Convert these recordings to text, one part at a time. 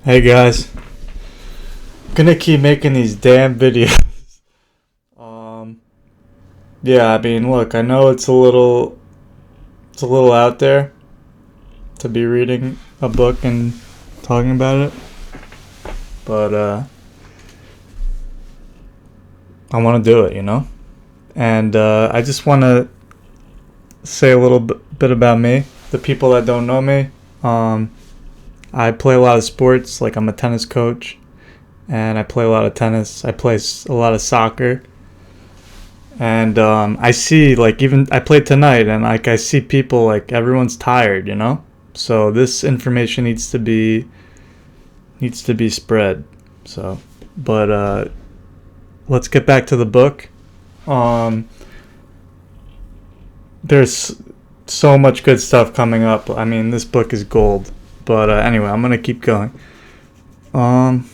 Hey guys, I'm gonna keep making these damn videos. Um, yeah, I mean, look, I know it's a little out there to be reading a book and talking about it, but I want to do it, And I just want to say a little bit about me. The people that don't know me, I play a lot of sports. Like I'm a tennis coach, and I play a lot of tennis. I play a lot of soccer. And I see, like, even I played tonight, and like I see people, like, everyone's tired. So this information needs to be spread. So, but let's get back to the book. Um, there's so much good stuff coming up. I mean, this book is gold. But anyway, I'm gonna keep going. Um,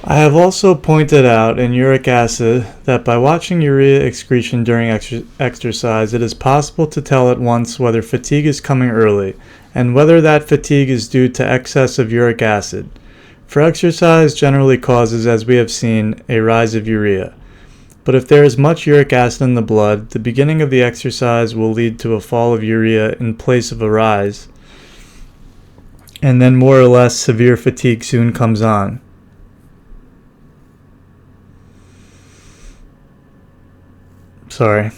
I have also pointed out in uric acid that by watching urea excretion during exercise, it is possible to tell at once whether fatigue is coming early, and whether that fatigue is due to excess of uric acid. For exercise generally causes, as we have seen, a rise of urea. But if there is much uric acid in the blood, the beginning of the exercise will lead to a fall of urea in place of a rise, and then more or less severe fatigue soon comes on. Sorry.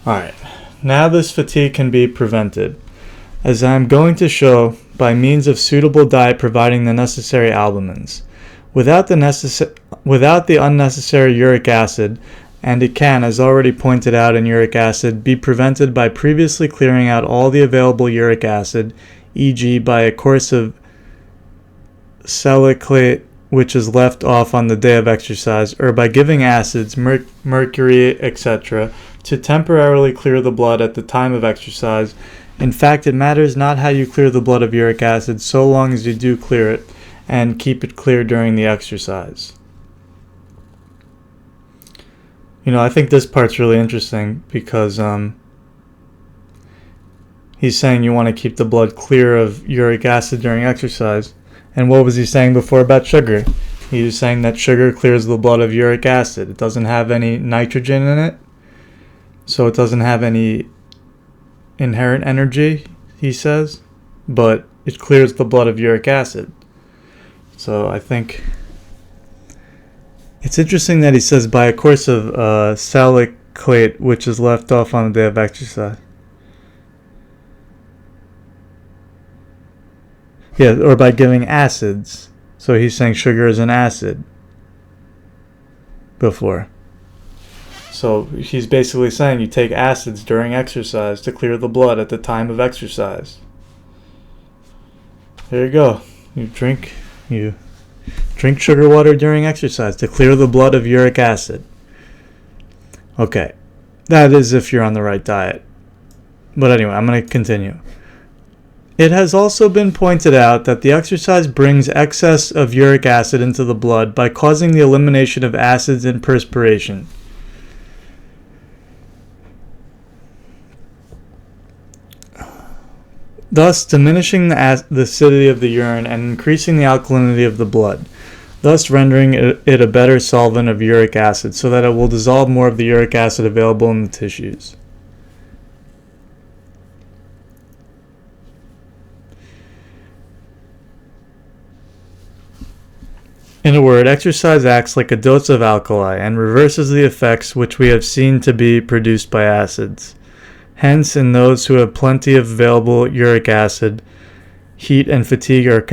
Alright, now this fatigue can be prevented, as I am going to show, by means of suitable diet providing the necessary albumins. Without the unnecessary uric acid, and it can, as already pointed out in uric acid, be prevented by previously clearing out all the available uric acid, e.g. by a course of salicylate which is left off on the day of exercise, or by giving acids, mercury, etc., to temporarily clear the blood at the time of exercise. In fact, it matters not how you clear the blood of uric acid, so long as you do clear it, and keep it clear during the exercise. I think this part's really interesting because he's saying you want to keep the blood clear of uric acid during exercise. And what was he saying before about sugar? He was saying that sugar clears the blood of uric acid. It doesn't have any nitrogen in it, so it doesn't have any inherent energy, he says, but it clears the blood of uric acid. So I think it's interesting that he says by a course of salicylate, which is left off on the day of exercise. Yeah, or by giving acids. So he's saying sugar is an acid before. So he's basically saying you take acids during exercise to clear the blood at the time of exercise. There you go. You drink sugar water during exercise to clear the blood of uric acid. Okay. That is if you're on the right diet. But anyway, I'm going to continue. It has also been pointed out that the exercise brings excess of uric acid into the blood by causing the elimination of acids in perspiration. Thus diminishing the acidity of the urine and increasing the alkalinity of the blood, thus rendering it a better solvent of uric acid so that it will dissolve more of the uric acid available in the tissues. In a word, exercise acts like a dose of alkali and reverses the effects which we have seen to be produced by acids. Hence, in those who have plenty of available uric acid, heat and fatigue are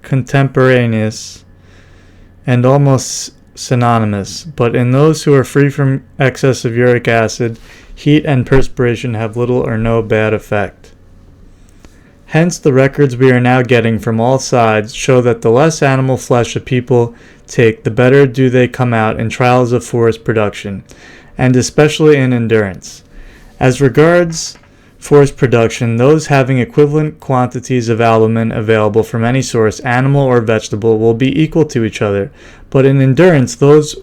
contemporaneous and almost synonymous, but in those who are free from excess of uric acid, heat and perspiration have little or no bad effect. Hence, the records we are now getting from all sides show that the less animal flesh a people take, the better do they come out in trials of forest production, and especially in endurance. As regards forest production, those having equivalent quantities of albumin available from any source, animal or vegetable, will be equal to each other, but in endurance, those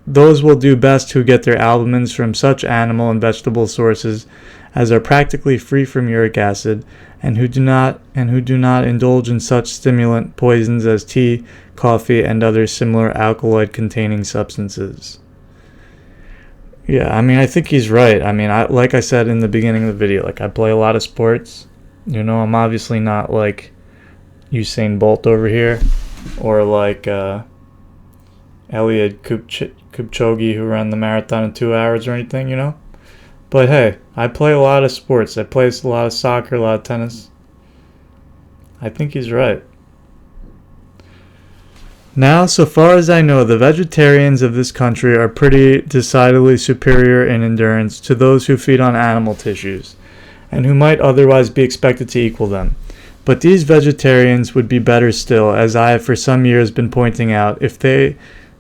those will do best who get their albumins from such animal and vegetable sources as are practically free from uric acid, and who do not indulge in such stimulant poisons as tea, coffee, and other similar alkaloid-containing substances. Yeah, I mean, I think he's right. I mean, like I said in the beginning of the video, like, I play a lot of sports. You know, I'm obviously not like Usain Bolt over here, or like Eliud Kipchoge, who ran the marathon in 2 hours or anything, you know? But hey, I play a lot of sports. I play a lot of soccer, a lot of tennis. I think he's right. Now, so far as I know, the vegetarians of this country are pretty decidedly superior in endurance to those who feed on animal tissues, and who might otherwise be expected to equal them. But these vegetarians would be better still, as I have for some years been pointing out, if they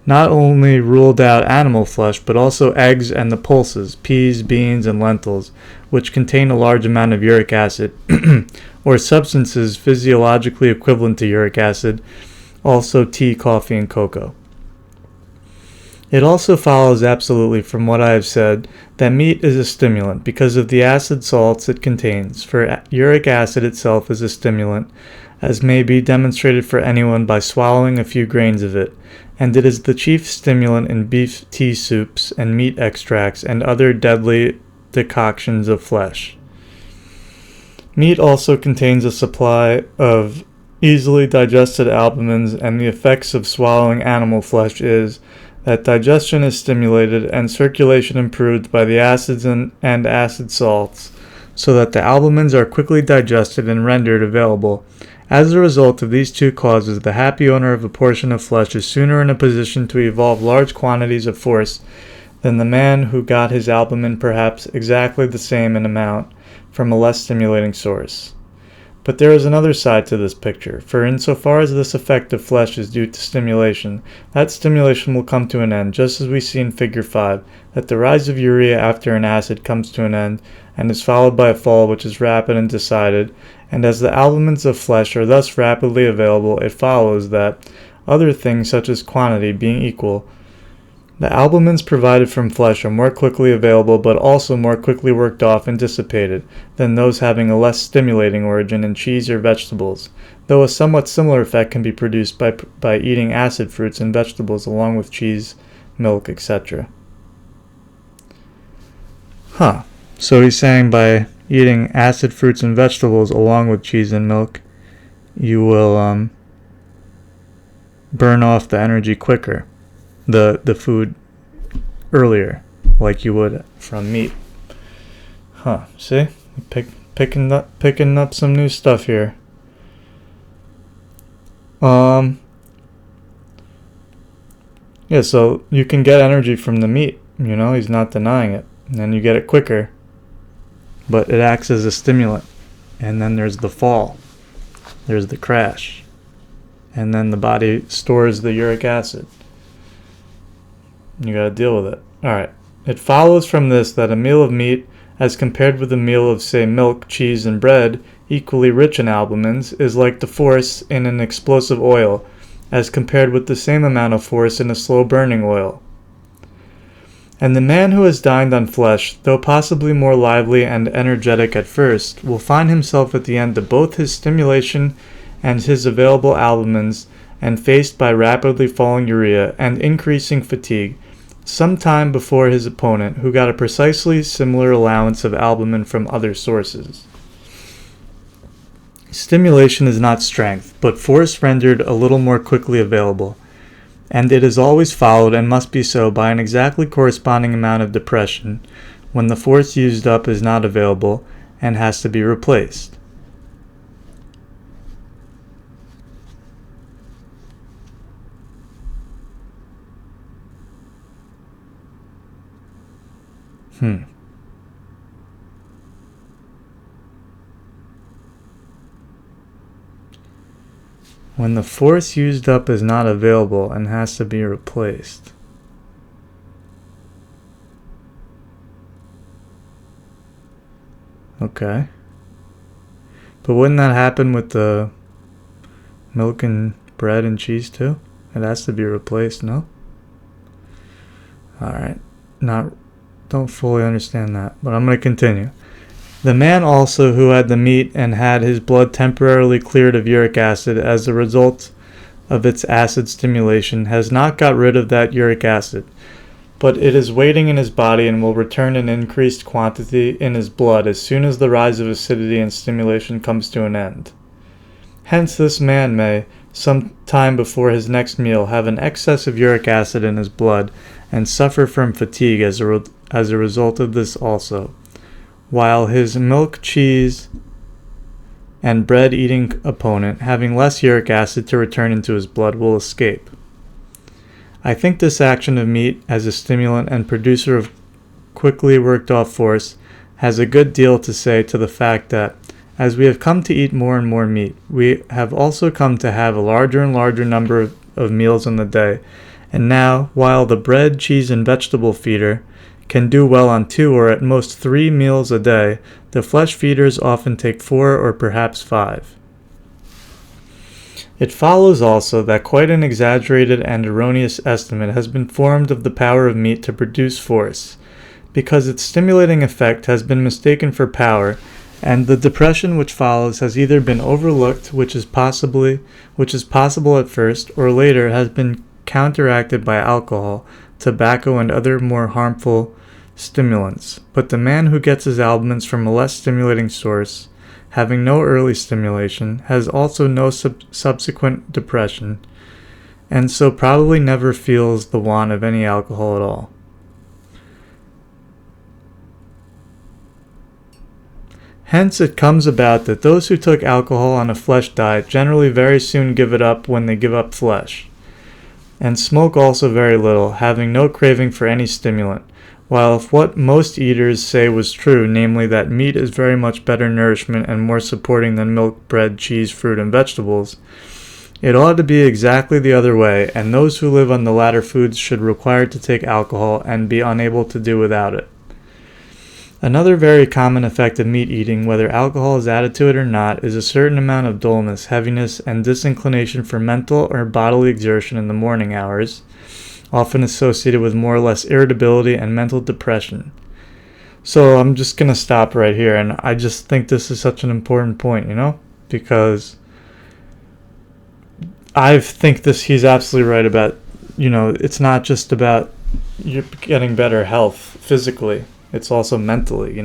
not only ruled out animal flesh, but also eggs and the pulses, peas, beans, and lentils, which contain a large amount of uric acid, or substances physiologically equivalent to uric acid, also tea, coffee, and cocoa. It also follows absolutely from what I have said that meat is a stimulant because of the acid salts it contains, for uric acid itself is a stimulant, as may be demonstrated for anyone by swallowing a few grains of it, and it is the chief stimulant in beef tea soups and meat extracts and other deadly decoctions of flesh. Meat also contains a supply of easily digested albumins, and the effects of swallowing animal flesh is that digestion is stimulated and circulation improved by the acids and acid salts, so that the albumins are quickly digested and rendered available. As a result of these two causes, the happy owner of a portion of flesh is sooner in a position to evolve large quantities of force than the man who got his albumin perhaps exactly the same in amount from a less stimulating source. But there is another side to this picture, for insofar as this effect of flesh is due to stimulation, that stimulation will come to an end, just as we see in Figure 5, that the rise of urea after an acid comes to an end, and is followed by a fall which is rapid and decided, and as the albumins of flesh are thus rapidly available, it follows that, other things such as quantity being equal, the albumins provided from flesh are more quickly available but also more quickly worked off and dissipated than those having a less stimulating origin in cheese or vegetables, though a somewhat similar effect can be produced by eating acid fruits and vegetables along with cheese, milk, etc. So he's saying by eating acid fruits and vegetables along with cheese and milk, you will burn off the energy quicker, the food earlier, like you would from meat. See? Picking up some new stuff here. Yeah, so you can get energy from the meat, you know, he's not denying it. And then you get it quicker, but it acts as a stimulant. And then there's the fall. There's the crash. And then the body stores the uric acid. You gotta deal with it. Alright. It follows from this that a meal of meat, as compared with a meal of, say, milk, cheese, and bread, equally rich in albumins, is like the force in an explosive oil, as compared with the same amount of force in a slow-burning oil. And the man who has dined on flesh, though possibly more lively and energetic at first, will find himself at the end of both his stimulation and his available albumins, and faced by rapidly falling urea and increasing fatigue, some time before his opponent, who got a precisely similar allowance of albumin from other sources. Stimulation is not strength, but force rendered a little more quickly available, and it is always followed, and must be so, by an exactly corresponding amount of depression, when the force used up is not available and has to be replaced. When the force used up is not available and has to be replaced. Okay. But wouldn't that happen with the milk and bread and cheese too? It has to be replaced, no? Alright, don't fully understand that, but I'm going to continue. The man also who had the meat and had his blood temporarily cleared of uric acid as a result of its acid stimulation has not got rid of that uric acid, but it is waiting in his body and will return in increased quantity in his blood as soon as the rise of acidity and stimulation comes to an end. Hence this man may, some time before his next meal, have an excess of uric acid in his blood and suffer from fatigue as a result of this also, while his milk, cheese, and bread-eating opponent, having less uric acid to return into his blood, will escape. I think this action of meat as a stimulant and producer of quickly worked-off force has a good deal to say to the fact that, as we have come to eat more and more meat, we have also come to have a larger and larger number of meals in the day, and now, while the bread, cheese, and vegetable feeder can do well on 2 or at most 3 meals a day, the flesh feeders often take 4 or perhaps 5. It follows also that quite an exaggerated and erroneous estimate has been formed of the power of meat to produce force, because its stimulating effect has been mistaken for power, and the depression which follows has either been overlooked, which is possible at first, or later has been counteracted by alcohol, tobacco, and other more harmful stimulants. But the man who gets his albumin from a less stimulating source, having no early stimulation, has also no subsequent depression, and so probably never feels the want of any alcohol at all. Hence it comes about that those who took alcohol on a flesh diet generally very soon give it up when they give up flesh, and smoke also very little, having no craving for any stimulant, while if what most eaters say was true, namely that meat is very much better nourishment and more supporting than milk, bread, cheese, fruit, and vegetables, it ought to be exactly the other way, and those who live on the latter foods should require to take alcohol and be unable to do without it. Another very common effect of meat eating, whether alcohol is added to it or not, is a certain amount of dullness, heaviness, and disinclination for mental or bodily exertion in the morning hours, often associated with more or less irritability and mental depression. So I'm just going to stop right here, and I just think this is such an important point, because I think he's absolutely right about, it's not just about you getting better health physically. It's also mentally,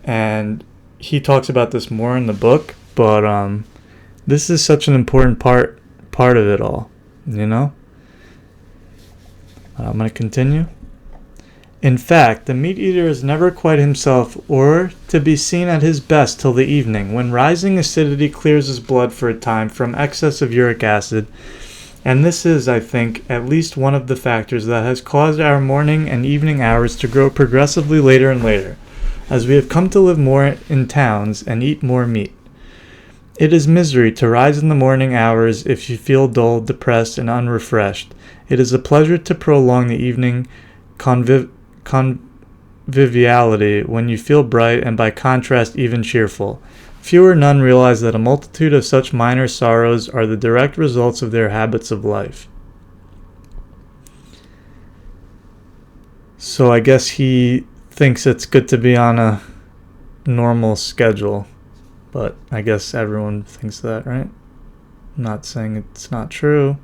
and he talks about this more in the book, but this is such an important part of it all, I'm going to continue. In fact, the meat eater is never quite himself or to be seen at his best till the evening, when rising acidity clears his blood for a time from excess of uric acid, and this is, I think, at least one of the factors that has caused our morning and evening hours to grow progressively later and later, as we have come to live more in towns and eat more meat. It is misery to rise in the morning hours if you feel dull, depressed, and unrefreshed. It is a pleasure to prolong the evening conviviality when you feel bright and by contrast even cheerful. Few or none realize that a multitude of such minor sorrows are the direct results of their habits of life. So I guess he thinks it's good to be on a normal schedule, but I guess everyone thinks that, right? I'm not saying it's not true.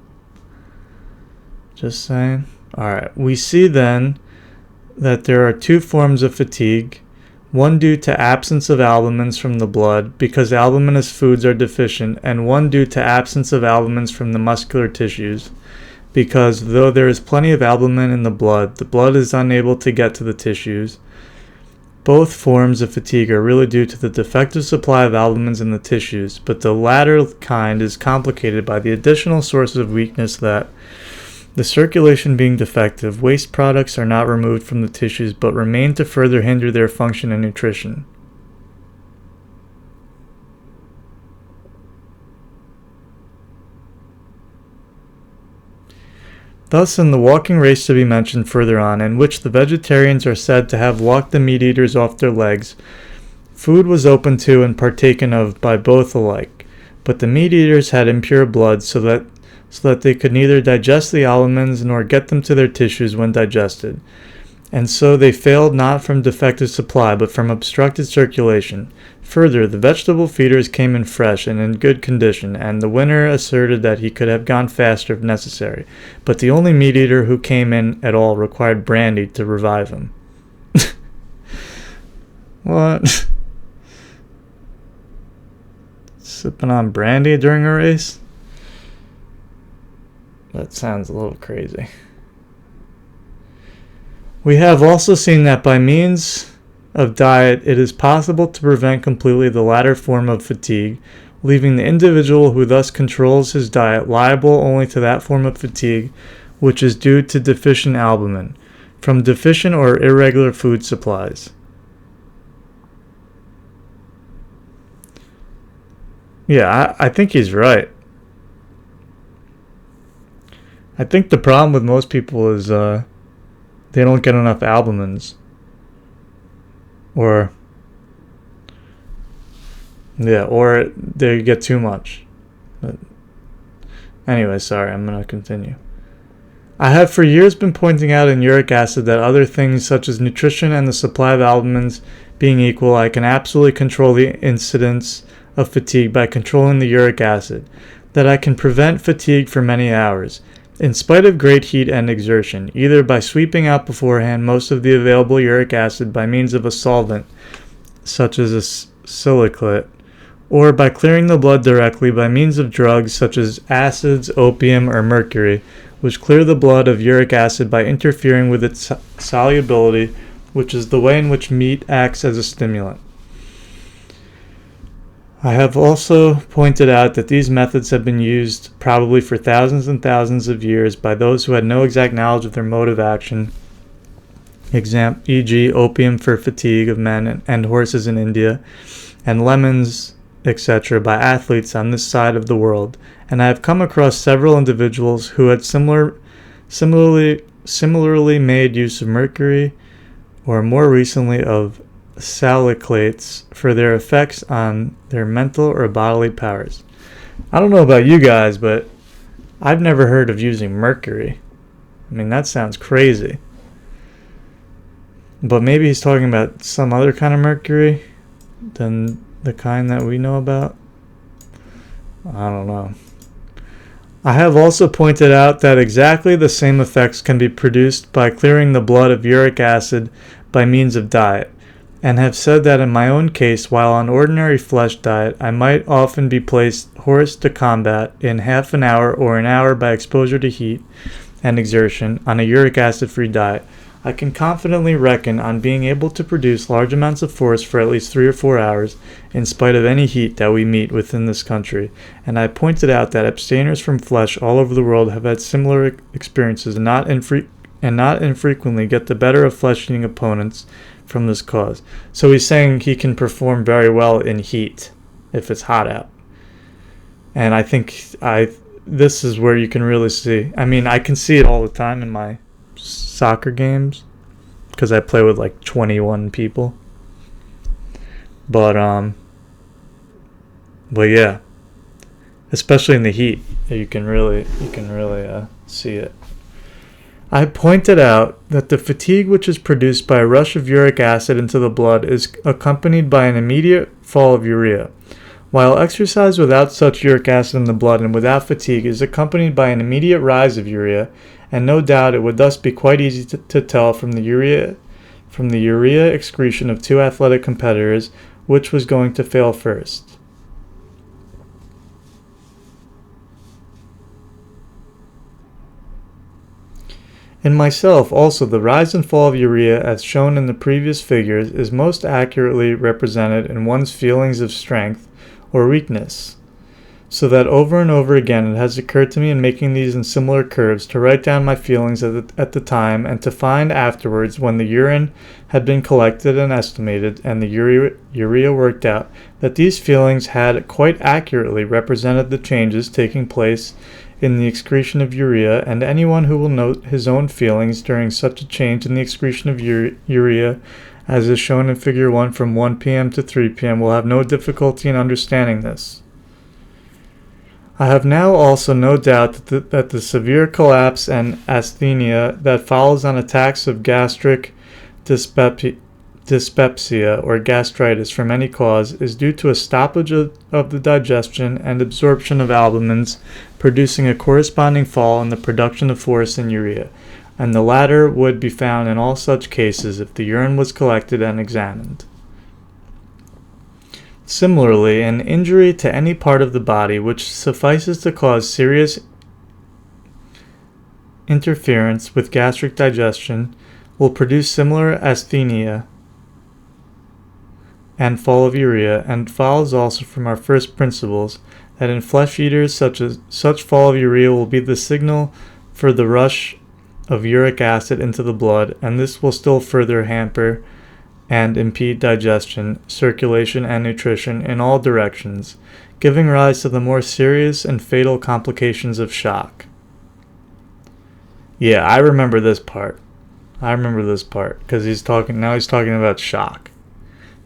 Just saying. Alright, we see then that there are 2 forms of fatigue, one due to absence of albumins from the blood, because albuminous foods are deficient, and one due to absence of albumins from the muscular tissues, because though there is plenty of albumin in the blood is unable to get to the tissues. Both forms of fatigue are really due to the defective supply of albumins in the tissues, but the latter kind is complicated by the additional source of weakness that, the circulation being defective, waste products are not removed from the tissues but remain to further hinder their function and nutrition. Thus, in the walking race to be mentioned further on, in which the vegetarians are said to have walked the meat eaters off their legs, food was open to and partaken of by both alike, but the meat eaters had impure blood, so that so that they could neither digest the albumin nor get them to their tissues when digested. And so they failed not from defective supply, but from obstructed circulation. Further, the vegetable feeders came in fresh and in good condition, and the winner asserted that he could have gone faster if necessary. But the only meat eater who came in at all required brandy to revive him. What? Sipping on brandy during a race? That sounds a little crazy. We have also seen that by means of diet, it is possible to prevent completely the latter form of fatigue, leaving the individual who thus controls his diet liable only to that form of fatigue which is due to deficient albumin, from deficient or irregular food supplies. Yeah, I think he's right. I think the problem with most people is they don't get enough albumins. Or they get too much. But anyway, sorry, I'm going to continue. I have for years been pointing out in uric acid that other things such as nutrition and the supply of albumins being equal, I can absolutely control the incidence of fatigue by controlling the uric acid, that I can prevent fatigue for many hours, in spite of great heat and exertion, either by sweeping out beforehand most of the available uric acid by means of a solvent, such as a silicate, or by clearing the blood directly by means of drugs such as acids, opium, or mercury, which clear the blood of uric acid by interfering with its solubility, which is the way in which meat acts as a stimulant. I have also pointed out that these methods have been used probably for thousands and thousands of years by those who had no exact knowledge of their mode of action, e.g. opium for fatigue of men and horses in India, and lemons, etc. by athletes on this side of the world, and I have come across several individuals who had similarly made use of mercury, or more recently of salicylates, for their effects on their mental or bodily powers. I don't know about you guys, but I've never heard of using mercury. I mean, that sounds crazy. But maybe he's talking about some other kind of mercury than the kind that we know about. I don't know. I have also pointed out that exactly the same effects can be produced by clearing the blood of uric acid by means of diet, and have said that in my own case, while on ordinary flesh diet, I might often be placed hors de combat in half an hour or an hour by exposure to heat and exertion on a uric acid-free diet. I can confidently reckon on being able to produce large amounts of force for at least 3 or 4 hours, in spite of any heat that we meet within this country, and I pointed out that abstainers from flesh all over the world have had similar experiences and not infrequently get the better of flesh-eating opponents from this cause. So he's saying he can perform very well in heat if it's hot out. And I think this is where you can really see. I mean, I can see it all the time in my soccer games because I play with like 21 people. But yeah, especially in the heat, you can really see it. I pointed out that the fatigue which is produced by a rush of uric acid into the blood is accompanied by an immediate fall of urea, while exercise without such uric acid in the blood and without fatigue is accompanied by an immediate rise of urea, and no doubt it would thus be quite easy to tell from the urea excretion of 2 athletic competitors which was going to fail first. In myself also, the rise and fall of urea, as shown in the previous figures, is most accurately represented in one's feelings of strength or weakness, so that over and over again it has occurred to me in making these and similar curves to write down my feelings at the time, and to find afterwards, when the urine had been collected and estimated and the urea worked out, that these feelings had quite accurately represented the changes taking place in the excretion of urea, and anyone who will note his own feelings during such a change in the excretion of urea, as is shown in Figure 1 from 1 p.m. to 3 p.m., will have no difficulty in understanding this. I have now also no doubt that the severe collapse and asthenia that follows on attacks of gastric dyspepsia or gastritis from any cause is due to a stoppage of the digestion and absorption of albumins, producing a corresponding fall in the production of force and urea, and the latter would be found in all such cases if the urine was collected and examined. Similarly, an injury to any part of the body which suffices to cause serious interference with gastric digestion will produce similar asthenia and fall of urea, and follows also from our first principles that in flesh eaters such fall of urea will be the signal for the rush of uric acid into the blood, and this will still further hamper and impede digestion, circulation, and nutrition in all directions, giving rise to the more serious and fatal complications of shock. Yeah, I remember this part. Because he's talking about shock.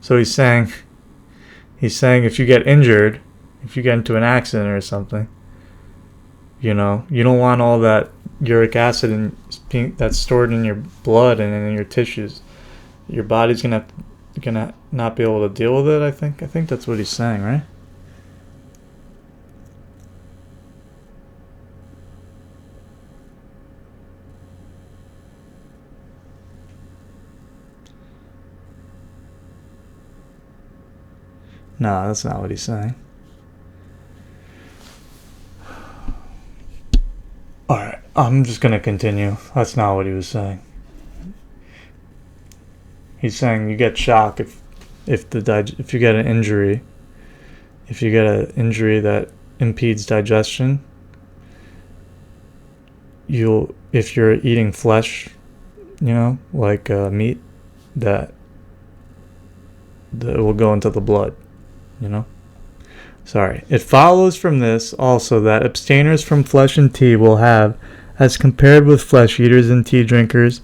So he's saying if you get injured, if you get into an accident or something, you don't want all that uric acid that's stored in your blood and in your tissues. Your body's gonna not be able to deal with it. I think that's what he's saying, right? No, that's not what he's saying. Alright, I'm just gonna continue. That's not what he was saying. He's saying you get shock if you get an injury. If you get an injury that impedes digestion, if you're eating flesh, like meat, that will go into the blood. Sorry. It follows from this also that abstainers from flesh and tea will have, as compared with flesh eaters and tea drinkers,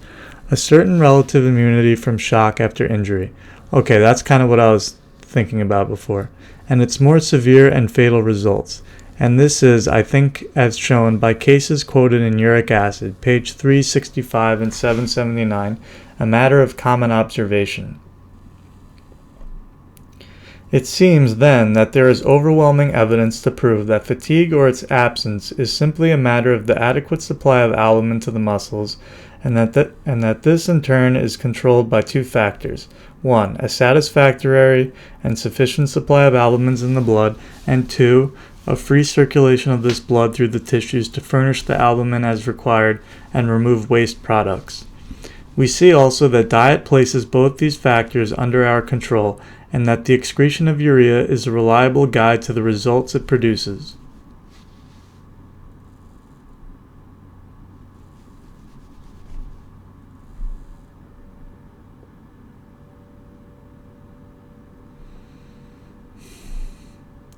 a certain relative immunity from shock after injury. Okay, that's kind of what I was thinking about before. And its more severe and fatal results. And this is, I think, as shown by cases quoted in Uric Acid, page 365 and 779, a matter of common observation. It seems, then, that there is overwhelming evidence to prove that fatigue or its absence is simply a matter of the adequate supply of albumin to the muscles, and that this in turn is controlled by two factors. 1. A satisfactory and sufficient supply of albumins in the blood, and 2. A free circulation of this blood through the tissues to furnish the albumin as required and remove waste products. We see also that diet places both these factors under our control, and that the excretion of urea is a reliable guide to the results it produces.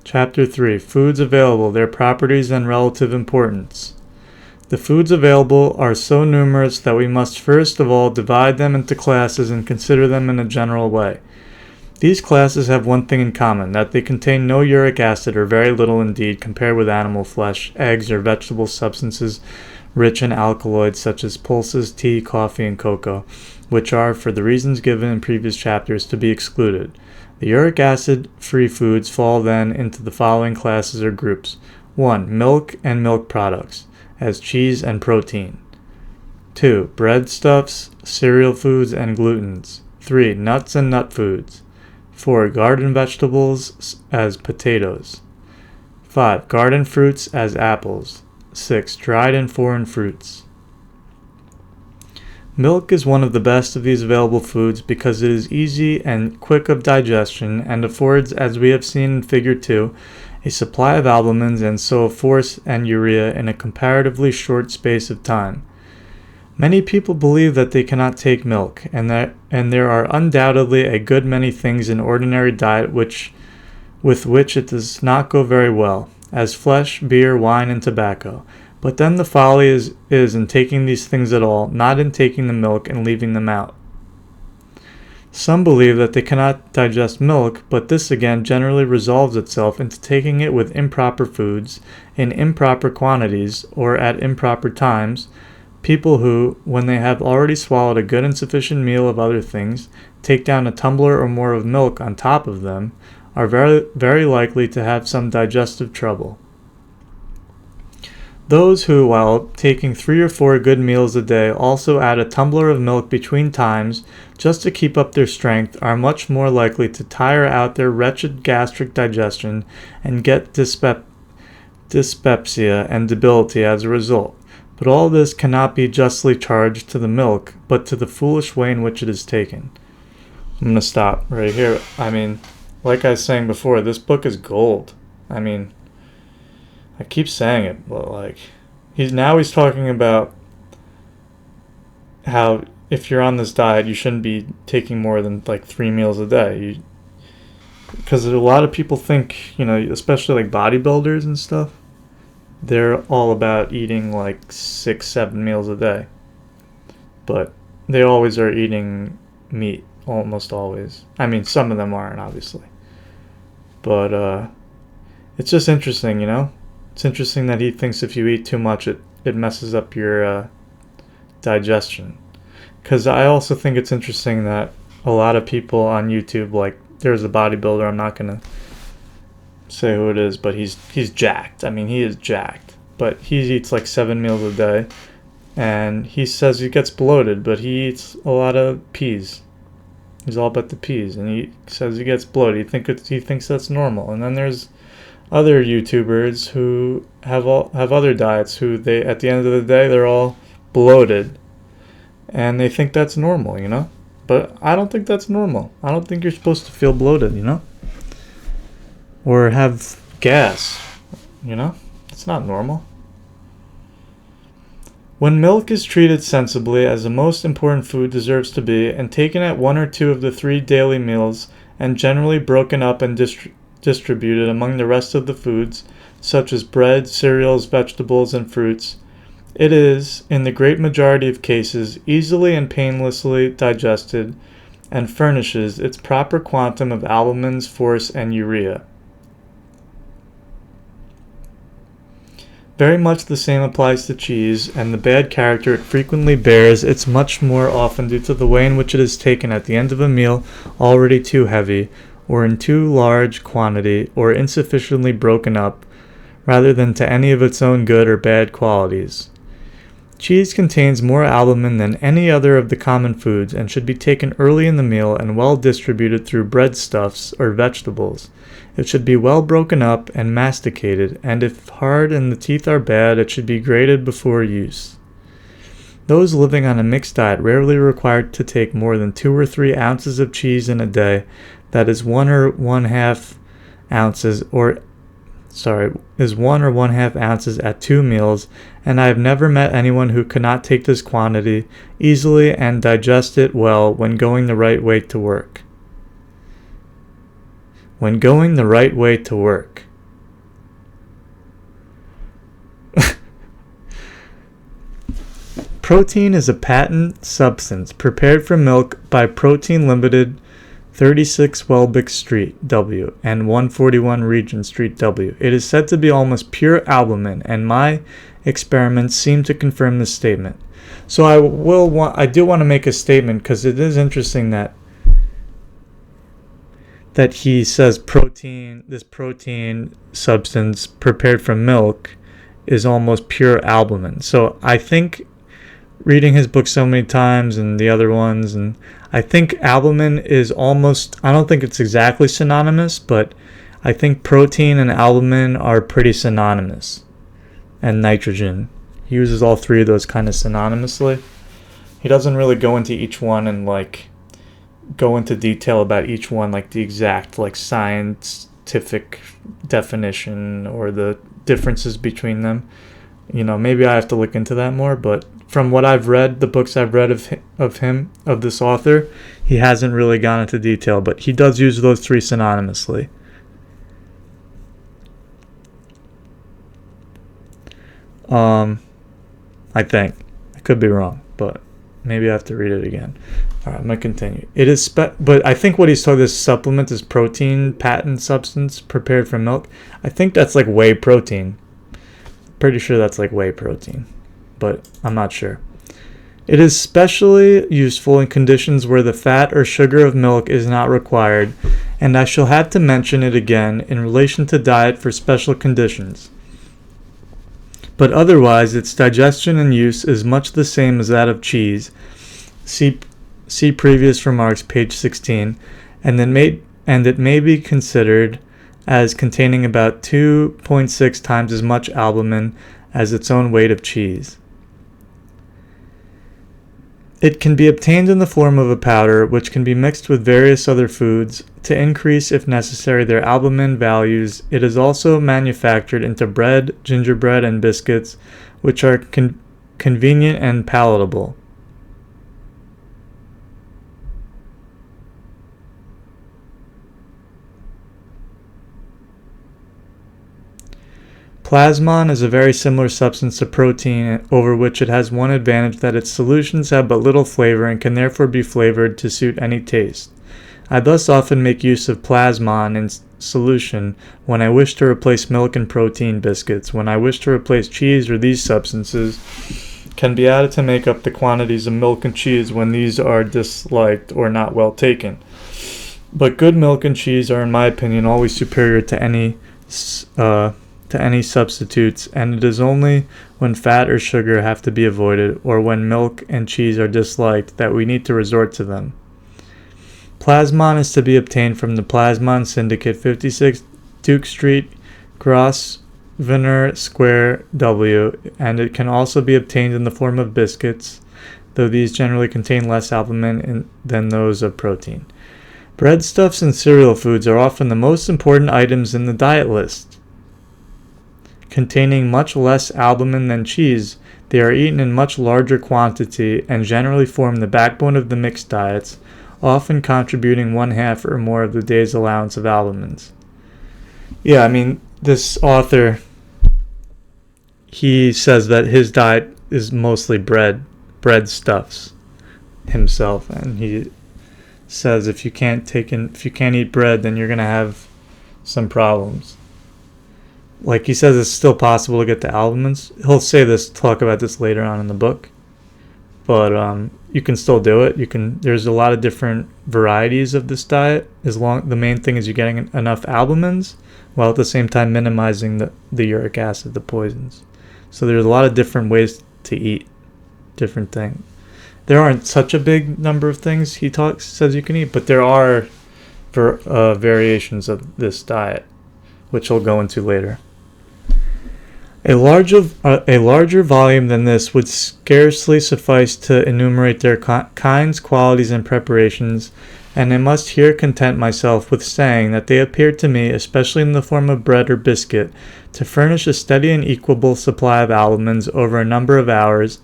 Chapter 3. Foods available, their properties and relative importance. The foods available are so numerous that we must first of all divide them into classes and consider them in a general way. These classes have one thing in common, that they contain no uric acid, or very little indeed, compared with animal flesh, eggs, or vegetable substances rich in alkaloids such as pulses, tea, coffee, and cocoa, which are, for the reasons given in previous chapters, to be excluded. The uric acid-free foods fall then into the following classes or groups. 1. Milk and milk products, as cheese and protein. 2. Breadstuffs, cereal foods, and glutens. 3. Nuts and nut foods. 4. Garden vegetables as potatoes. 5. Garden fruits as apples. 6. Dried and foreign fruits. Milk is one of the best of these available foods because it is easy and quick of digestion and affords, as we have seen in Figure 2, a supply of albumins and so of force and urea in a comparatively short space of time. Many people believe that they cannot take milk, and there are undoubtedly a good many things in ordinary diet with which it does not go very well, as flesh, beer, wine, and tobacco. But then the folly is in taking these things at all, not in taking the milk and leaving them out. Some believe that they cannot digest milk, but this again generally resolves itself into taking it with improper foods, in improper quantities, or at improper times. People who, when they have already swallowed a good and sufficient meal of other things, take down a tumbler or more of milk on top of them, are very, very likely to have some digestive trouble. Those who, while taking 3 or 4 good meals a day, also add a tumbler of milk between times just to keep up their strength are much more likely to tire out their wretched gastric digestion and get dyspepsia and debility as a result. But all this cannot be justly charged to the milk, but to the foolish way in which it is taken. I'm going to stop right here. I mean, like I was saying before, this book is gold. I mean, I keep saying it, but like, he's talking about how if you're on this diet, you shouldn't be taking more than like 3 meals a day. Because a lot of people think, especially like bodybuilders and stuff, they're all about eating like 6-7 meals a day. But they always are eating meat, almost always. I mean, some of them aren't, obviously. But it's just interesting, It's interesting that he thinks if you eat too much, it messes up your digestion. Because I also think it's interesting that a lot of people on YouTube, like, there's a bodybuilder, I'm not going to say who it is, but he's jacked. I mean, he is jacked. But he eats like 7 meals a day, and he says he gets bloated, but he eats a lot of peas. He's all about the peas, and he says he gets bloated. He thinks that's normal. And then there's other YouTubers who have other diets who they, at the end of the day, they're all bloated, and they think that's normal, But I don't think that's normal. I don't think you're supposed to feel bloated, or have gas, It's not normal. When milk is treated sensibly, as the most important food deserves to be, and taken at 1 or 2 of the 3 daily meals, and generally broken up and distributed among the rest of the foods, such as bread, cereals, vegetables, and fruits, it is, in the great majority of cases, easily and painlessly digested, and furnishes its proper quantum of albumins, force, and urea. Very much the same applies to cheese, and the bad character it frequently bears it's much more often due to the way in which it is taken at the end of a meal already too heavy, or in too large quantity, or insufficiently broken up, rather than to any of its own good or bad qualities. Cheese contains more albumin than any other of the common foods, and should be taken early in the meal and well distributed through breadstuffs or vegetables. It should be well broken up and masticated, and if hard and the teeth are bad, it should be grated before use. Those living on a mixed diet rarely require to take more than 2 or 3 ounces of cheese in a day. That is 1 or 1/2 ounces, is 1 or 1/2 ounces at 2 meals, and I have never met anyone who could not take this quantity easily and digest it well when going the right way to work. When going the right way to work. Protein is a patent substance prepared from milk by Protein Limited, 36 Welbeck Street, W, and 141 Regent Street, W. It is said to be almost pure albumin, and my experiments seem to confirm this statement. So I do want to make a statement, because it is interesting that he says this protein substance prepared from milk is almost pure albumin. So I think, reading his book so many times and the other ones, and I think albumin is almost, I don't think it's exactly synonymous, but I think protein and albumin are pretty synonymous. And nitrogen. He uses all 3 of those kind of synonymously. He doesn't really go into each one and go into detail about each one, like the exact scientific definition or the differences between them. Maybe I have to look into that more, but from what I've read, the books I've read of this author, he hasn't really gone into detail, but he does use those 3 synonymously. I think. I could be wrong, but Maybe I have to read it again. All right, I'm gonna continue. It is, but I think what he's told this supplement is protein patent substance prepared from milk. I think that's like whey protein. Pretty sure that's like whey protein, but I'm not sure. It is specially useful in conditions where the fat or sugar of milk is not required, and I shall have to mention it again in relation to diet for special conditions. But otherwise, its digestion and use is much the same as that of cheese. See previous remarks, page 16, and it may be considered as containing about 2.6 times as much albumin as its own weight of cheese. It can be obtained in the form of a powder, which can be mixed with various other foods to increase, if necessary, their albumin values. It is also manufactured into bread, gingerbread, and biscuits, which are convenient and palatable. Plasmon is a very similar substance to protein, over which it has one advantage, that its solutions have but little flavor and can therefore be flavored to suit any taste. I thus often make use of plasmon in solution when I wish to replace milk and protein biscuits. When I wish to replace cheese, or these substances can be added to make up the quantities of milk and cheese when these are disliked or not well taken. But good milk and cheese are, in my opinion, always superior to any substitutes, and it is only when fat or sugar have to be avoided, or when milk and cheese are disliked, that we need to resort to them. Plasmon is to be obtained from the Plasmon Syndicate, 56 Duke Street, Grosvenor Square, W, and it can also be obtained in the form of biscuits, though these generally contain less albumin than those of protein. Breadstuffs and cereal foods are often the most important items in the diet list. Containing much less albumin than cheese, they are eaten in much larger quantity and generally form the backbone of the mixed diets, often contributing 1/2 or more of the day's allowance of albumins. Yeah, I mean, this author, he says that his diet is mostly breadstuffs himself, and he says if you can't eat bread, then you're gonna have some problems. Like, he says it's still possible to get the albumins. He'll talk about this later on in the book. But you can still do it. There's a lot of different varieties of this diet. The main thing is you're getting enough albumins, while at the same time minimizing the uric acid, the poisons. So there's a lot of different ways to eat different things. There aren't such a big number of things says you can eat, but there are variations of this diet, which I'll go into later. A larger volume than this would scarcely suffice to enumerate their kinds, qualities, and preparations, and I must here content myself with saying that they appear to me, especially in the form of bread or biscuit, to furnish a steady and equable supply of alumins over a number of hours,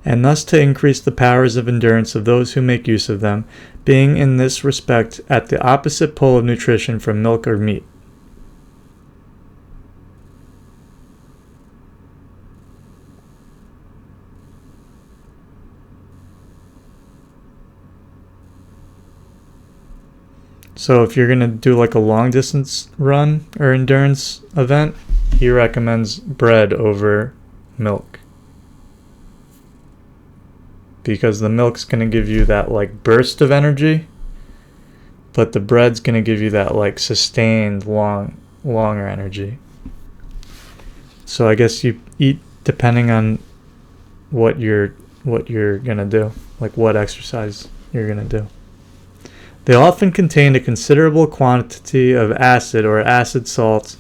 and thus to increase the powers of endurance of those who make use of them, being in this respect at the opposite pole of nutrition from milk or meat. So if you're going to do like a long distance run or endurance event, he recommends bread over milk. Because the milk's going to give you that like burst of energy, but the bread's going to give you that like sustained longer energy. So I guess you eat depending on what you're going to do, like what exercise you're going to do. They often contain a considerable quantity of acid or acid salts,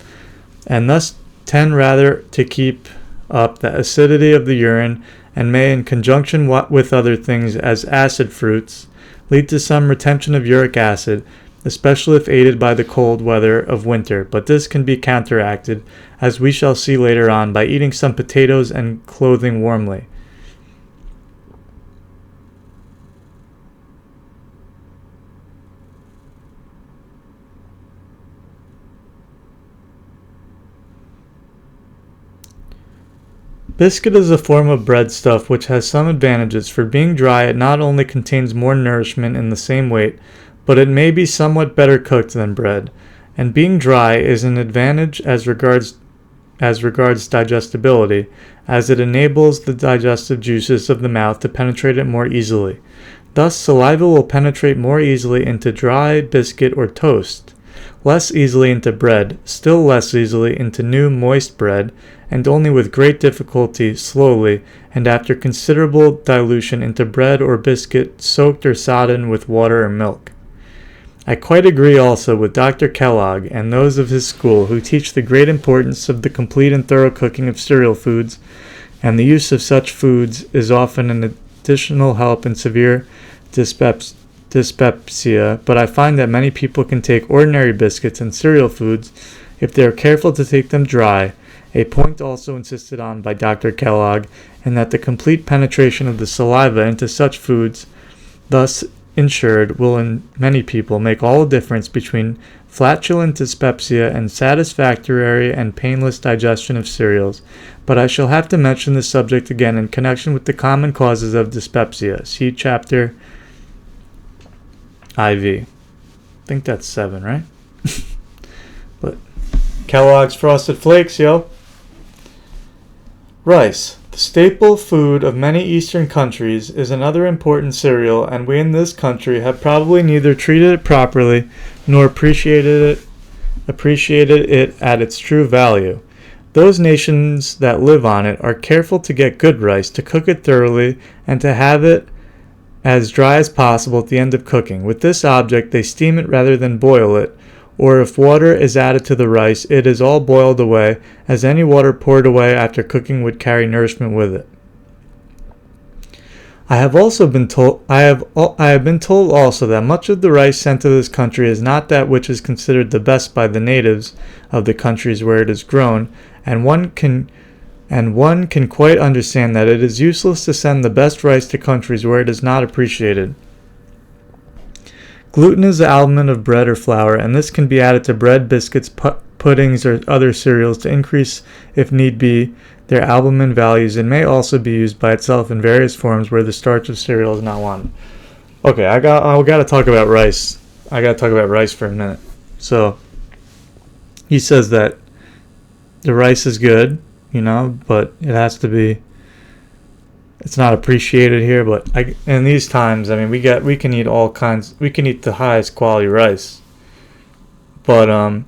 and thus tend rather to keep up the acidity of the urine, and may, in conjunction with other things as acid fruits, lead to some retention of uric acid, especially if aided by the cold weather of winter. But this can be counteracted, as we shall see later on, by eating some potatoes and clothing warmly. Biscuit is a form of breadstuff which has some advantages. For being dry, it not only contains more nourishment in the same weight, but it may be somewhat better cooked than bread. And being dry is an advantage as regards digestibility, as it enables the digestive juices of the mouth to penetrate it more easily. Thus, saliva will penetrate more easily into dry biscuit or toast, less easily into bread, still less easily into new moist bread, and only with great difficulty slowly, and after considerable dilution, into bread or biscuit soaked or sodden with water or milk. I quite agree also with Dr. Kellogg and those of his school who teach the great importance of the complete and thorough cooking of cereal foods, and the use of such foods is often an additional help in severe dyspepsia, but I find that many people can take ordinary biscuits and cereal foods if they are careful to take them dry, a point also insisted on by Dr. Kellogg, and that the complete penetration of the saliva into such foods thus ensured will in many people make all the difference between flatulent dyspepsia and satisfactory and painless digestion of cereals. But I shall have to mention this subject again in connection with the common causes of dyspepsia. See chapter IV. I think that's 7, right? But Kellogg's Frosted Flakes, yo. Rice, the staple food of many Eastern countries, is another important cereal, and we in this country have probably neither treated it properly nor appreciated it at its true value. Those nations that live on it are careful to get good rice, to cook it thoroughly, and to have it as dry as possible at the end of cooking. With this object, they steam it rather than boil it, or if water is added to the rice, it is all boiled away, as any water poured away after cooking would carry nourishment with it. I have been told also that much of the rice sent to this country is not that which is considered the best by the natives of the countries where it is grown, and one can quite understand that it is useless to send the best rice to countries where it is not appreciated. Gluten is the albumin of bread or flour, and this can be added to bread, biscuits, puddings, or other cereals to increase, if need be, their albumin values. It may also be used by itself in various forms where the starch of cereal is not wanted. Okay, I gotta talk about rice. I gotta talk about rice for a minute. So, he says that the rice is good, but it has to be. It's not appreciated here, but in these times, I mean, we can eat all kinds. We can eat the highest quality rice, but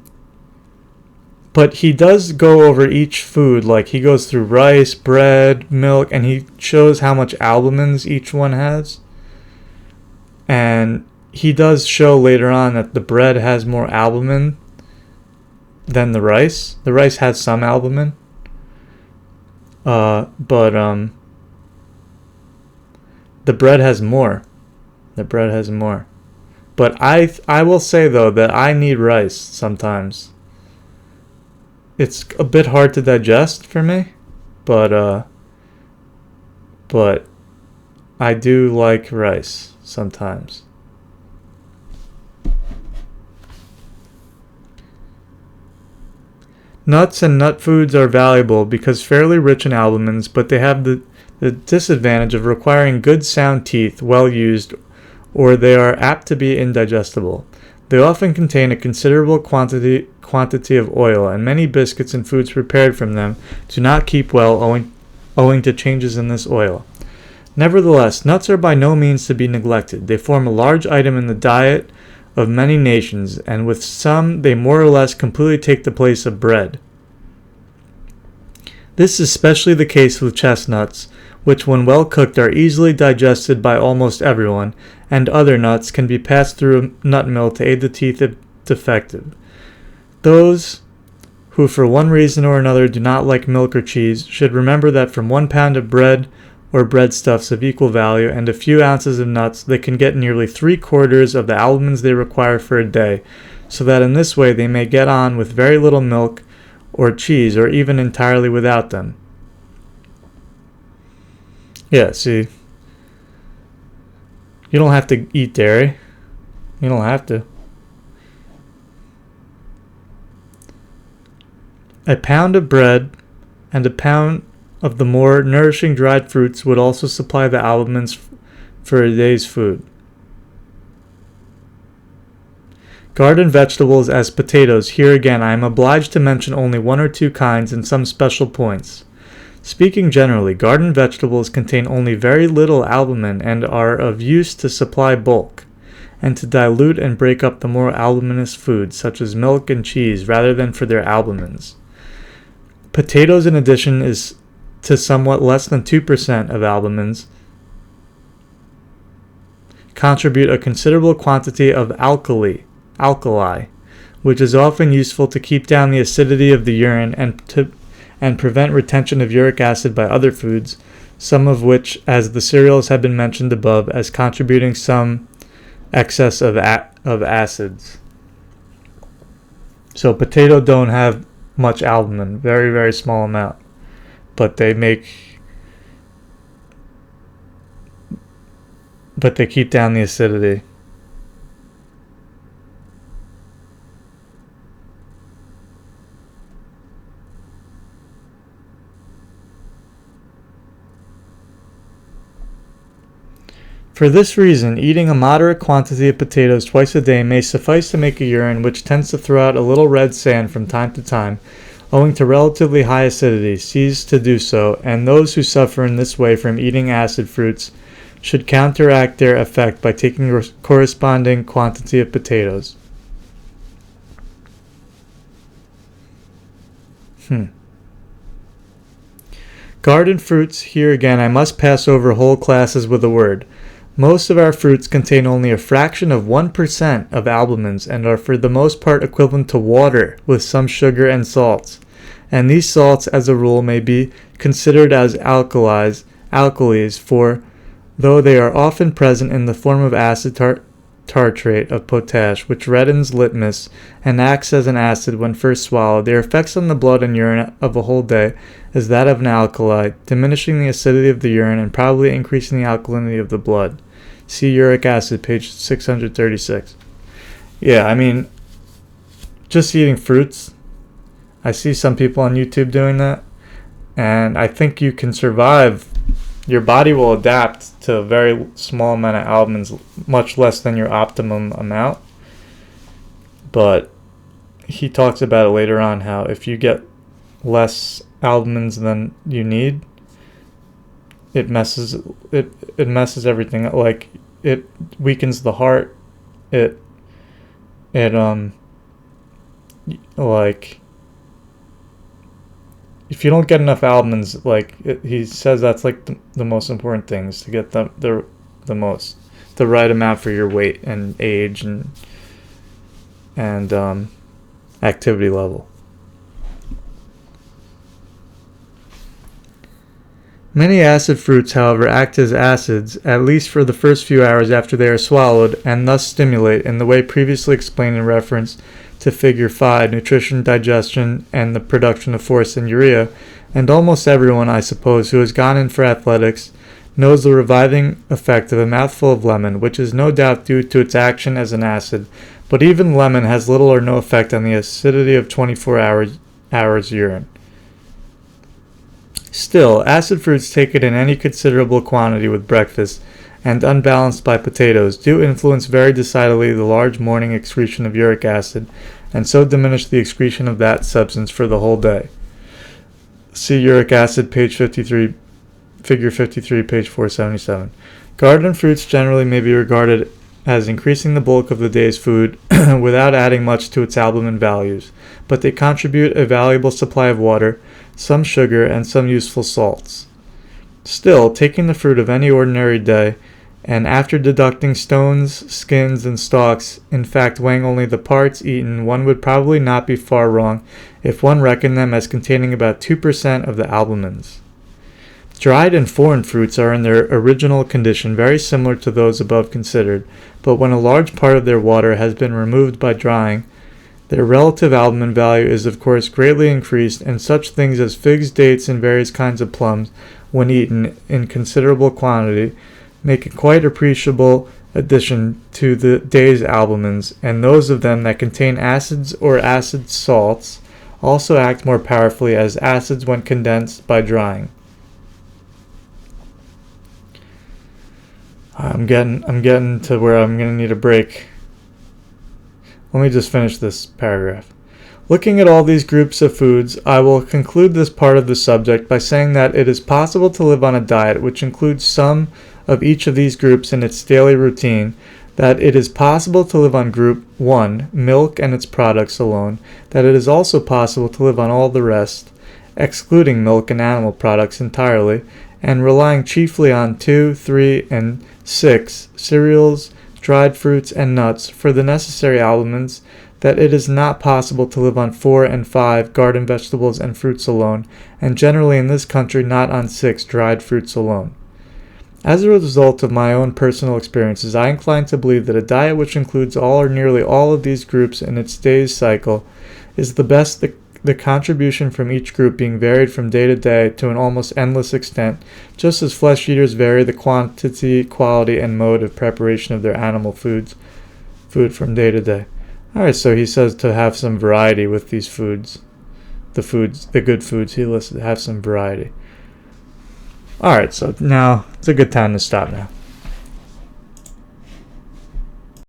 he does go over each food. Like, he goes through rice, bread, milk, and he shows how much albumins each one has. And he does show later on that the bread has more albumin than the rice. The rice has some albumin, but the bread has more. But I will say, though, that I need rice sometimes. It's a bit hard to digest for me, but I do like rice sometimes. Nuts and nut foods are valuable because fairly rich in albumins, but they have the disadvantage of requiring good sound teeth well used, or they are apt to be indigestible. They often contain a considerable quantity of oil, and many biscuits and foods prepared from them do not keep well owing to changes in this oil. Nevertheless, nuts are by no means to be neglected. They form a large item in the diet of many nations, and with some they more or less completely take the place of bread. This is especially the case with chestnuts, which when well cooked are easily digested by almost everyone, and other nuts can be passed through a nut mill to aid the teeth if defective. Those who for one reason or another do not like milk or cheese should remember that from 1 pound of bread or breadstuffs of equal value and a few ounces of nuts, they can get nearly 3/4 of the albumins they require for a day, so that in this way they may get on with very little milk or cheese, or even entirely without them. Yeah, see, you don't have to eat dairy. You don't have to. A pound of bread and a pound of the more nourishing dried fruits would also supply the albumins for a day's food. Garden vegetables as potatoes. Here again, I am obliged to mention only one or two kinds and some special points. Speaking generally, garden vegetables contain only very little albumin and are of use to supply bulk, and to dilute and break up the more albuminous foods, such as milk and cheese, rather than for their albumins. Potatoes, in addition, is to somewhat less than 2% of albumins, contribute a considerable quantity of alkali, which is often useful to keep down the acidity of the urine and prevent retention of uric acid by other foods, some of which, as the cereals have been mentioned above, as contributing some excess of acids. So potato don't have much albumin, very, very small amount, but they keep down the acidity. For this reason, eating a moderate quantity of potatoes twice a day may suffice to make a urine which tends to throw out a little red sand from time to time, owing to relatively high acidity, cease to do so, and those who suffer in this way from eating acid fruits should counteract their effect by taking a corresponding quantity of potatoes. Garden fruits. Here again, I must pass over whole classes with a word. Most of our fruits contain only a fraction of 1% of albumins and are for the most part equivalent to water with some sugar and salts. And these salts, as a rule, may be considered as alkalis, for though they are often present in the form of acid tartrate of potash, which reddens litmus and acts as an acid when first swallowed, their effects on the blood and urine of a whole day is that of an alkali, diminishing the acidity of the urine and probably increasing the alkalinity of the blood. See uric acid, page 636. Yeah, I mean, just eating fruits. I see some people on YouTube doing that, and I think you can survive. Your body will adapt to a very small amount of albumins, much less than your optimum amount. But he talks about it later on, how if you get less albumins than you need, it messes everything up. Like, it weakens the heart. Like, if you don't get enough albumins, he says that's like the most important things, to get the right amount for your weight and age and activity level. Many acid fruits, however, act as acids, at least for the first few hours after they are swallowed, and thus stimulate, in the way previously explained in reference to Figure 5, nutrition, digestion, and the production of force and urea, and almost everyone, I suppose, who has gone in for athletics knows the reviving effect of a mouthful of lemon, which is no doubt due to its action as an acid, but even lemon has little or no effect on the acidity of 24 hours urine. Still, acid fruits taken in any considerable quantity with breakfast and unbalanced by potatoes do influence very decidedly the large morning excretion of uric acid, and so diminish the excretion of that substance for the whole day. See uric acid, page 53, figure 53, page 477. Garden fruits generally may be regarded as increasing the bulk of the day's food without adding much to its albumin values, but they contribute a valuable supply of water, some sugar, and some useful salts. Still, taking the fruit of any ordinary day, and after deducting stones, skins, and stalks, in fact weighing only the parts eaten, one would probably not be far wrong if one reckoned them as containing about 2% of the albumins. Dried and foreign fruits are in their original condition very similar to those above considered, but when a large part of their water has been removed by drying, their relative albumin value is of course greatly increased, and such things as figs, dates, and various kinds of plums, when eaten in considerable quantity, make a quite appreciable addition to the day's albumins, and those of them that contain acids or acid salts also act more powerfully as acids when condensed by drying. I'm getting to where I'm going to need a break. Let me just finish this paragraph. Looking at all these groups of foods, I will conclude this part of the subject by saying that it is possible to live on a diet which includes some of each of these groups in its daily routine, that it is possible to live on group 1, milk and its products alone, that it is also possible to live on all the rest, excluding milk and animal products entirely, and relying chiefly on 2, 3, and 6, cereals, dried fruits, and nuts for the necessary elements, that it is not possible to live on 4 and 5 garden vegetables and fruits alone, and generally in this country not on 6 dried fruits alone. As a result of my own personal experiences, I incline to believe that a diet which includes all or nearly all of these groups in its day's cycle is the best, the contribution from each group being varied from day to day to an almost endless extent, just as flesh eaters vary the quantity, quality, and mode of preparation of their animal food from day to day. Alright, so he says to have some variety with these foods. The good foods he listed, have some variety. Alright, so now it's a good time to stop now.